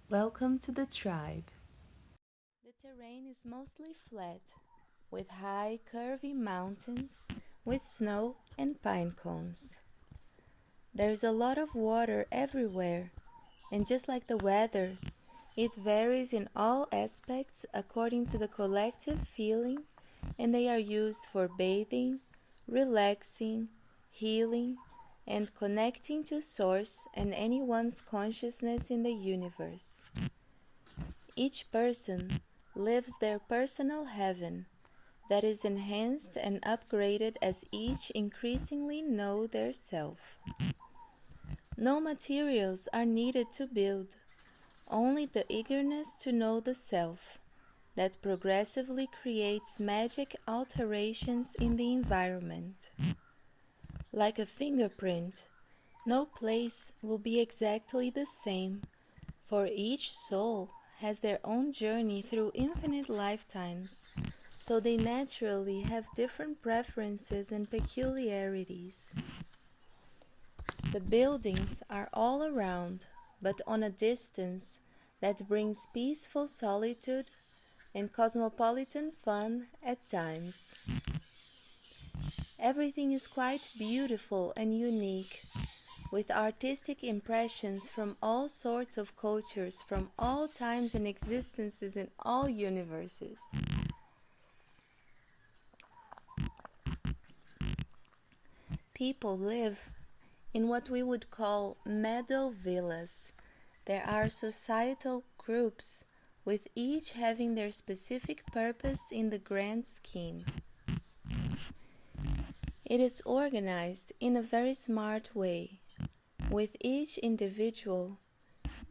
Welcome to the tribe. The terrain is mostly flat, with high, curvy mountains with snow and pine cones. There is a lot of water everywhere, and just like the weather, it varies in all aspects according to the collective feeling, and they are used for bathing, relaxing, healing, and connecting to Source and anyone's consciousness in the universe. Each person lives their personal heaven that is enhanced and upgraded as each increasingly know their self. No materials are needed to build, only the eagerness to know the self that progressively creates magic alterations in the environment. Like a fingerprint, no place will be exactly the same, for each soul has their own journey through infinite lifetimes, so they naturally have different preferences and peculiarities. The buildings are all around, but on a distance that brings peaceful solitude and cosmopolitan fun at times. Everything is quite beautiful and unique, with artistic impressions from all sorts of cultures, from all times and existences in all universes. People live in what we would call meadow villas. There are societal groups, with each having their specific purpose in the grand scheme. It is organized in a very smart way, with each individual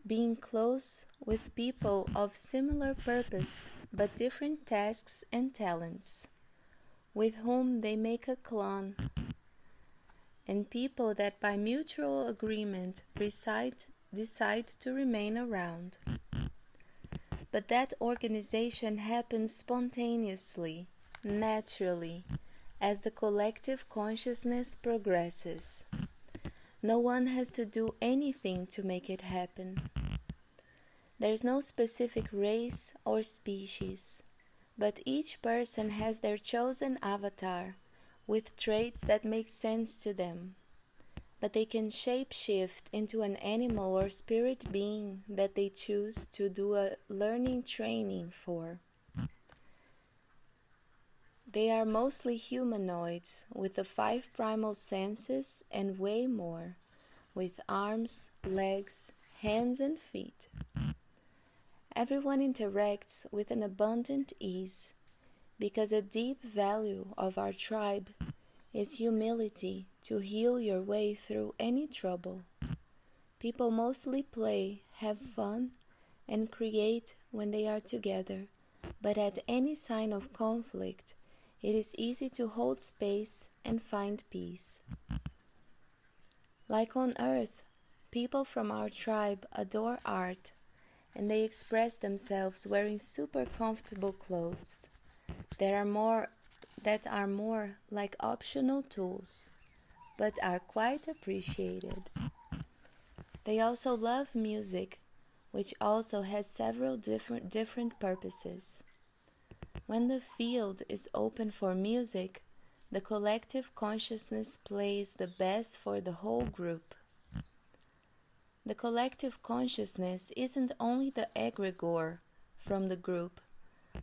being close with people of similar purpose but different tasks and talents, with whom they make a clan, and people that by mutual agreement decide to remain around. But that organization happens spontaneously, naturally, as the collective consciousness progresses. No one has to do anything to make it happen. There is no specific race or species, but each person has their chosen avatar with traits that make sense to them. But they can shape-shift into an animal or spirit being that they choose to do a learning training for. They are mostly humanoids with the 5 primal senses and way more, with arms, legs, hands and feet. Everyone interacts with an abundant ease, because a deep value of our tribe is humility to heal your way through any trouble. People mostly play, have fun, and create when they are together, but at any sign of conflict, it is easy to hold space and find peace. Like on Earth, people from our tribe adore art, and they express themselves wearing super comfortable clothes that are more like optional tools, but are quite appreciated. They also love music, which also has several different purposes. When the field is open for music, the collective consciousness plays the best for the whole group. The collective consciousness isn't only the egregore from the group,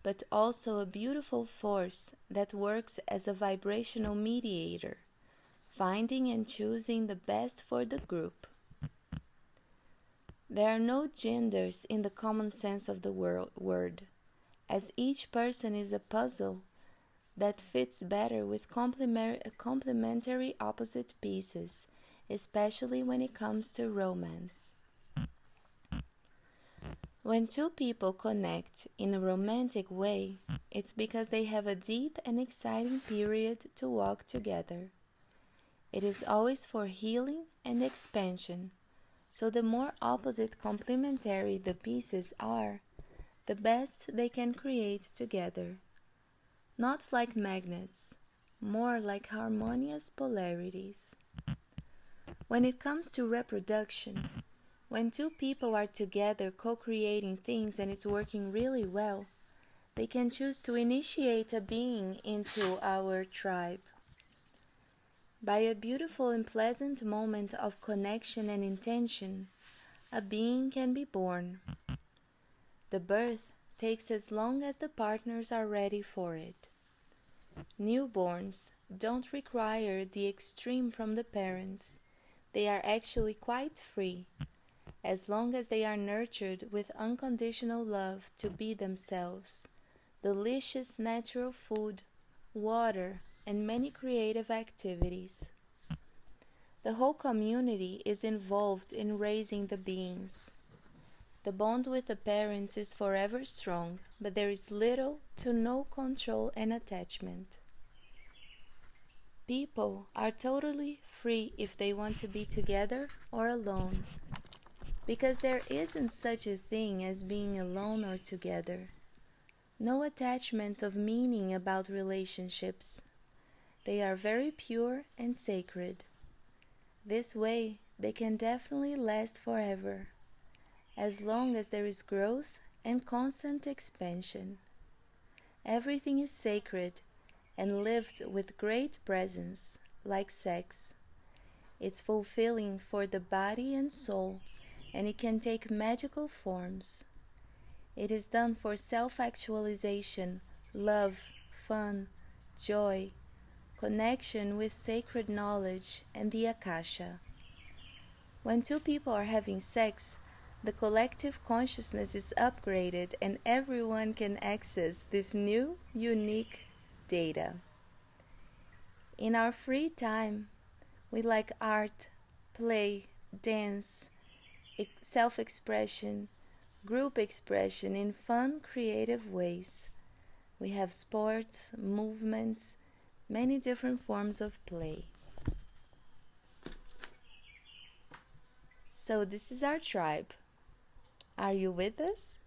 but also a beautiful force that works as a vibrational mediator, finding and choosing the best for the group. There are no genders in the common sense of the word, as each person is a puzzle that fits better with complementary opposite pieces, especially when it comes to romance. When two people connect in a romantic way, it's because they have a deep and exciting period to walk together. It is always for healing and expansion, so the more opposite complementary the pieces are, the best they can create together. Not like magnets, more like harmonious polarities. When it comes to reproduction, When two people are together co-creating things and it's working really well, they can choose to initiate a being into our tribe. By a beautiful and pleasant moment of connection and intention, a being can be born. The birth takes as long as the partners are ready for it. Newborns don't require the extreme from the parents. They are actually quite free, as long as they are nurtured with unconditional love to be themselves, delicious natural food, water, and many creative activities. The whole community is involved in raising the beings. The bond with the parents is forever strong, but there is little to no control and attachment. People are totally free if they want to be together or alone, because there isn't such a thing as being alone or together. No attachments of meaning about relationships. They are very pure and sacred. This way, they can definitely last forever, as long as there is growth and constant expansion. Everything is sacred and lived with great presence, like sex. It's fulfilling for the body and soul, and it can take magical forms. It is done for self-actualization, love, fun, joy, connection with sacred knowledge and the Akasha. When two people are having sex, the collective consciousness is upgraded and everyone can access this new, unique data. In our free time, we like art, play, dance, self-expression, group expression in fun, creative ways. We have sports, movements, many different forms of play. So this is our tribe. Are you with us?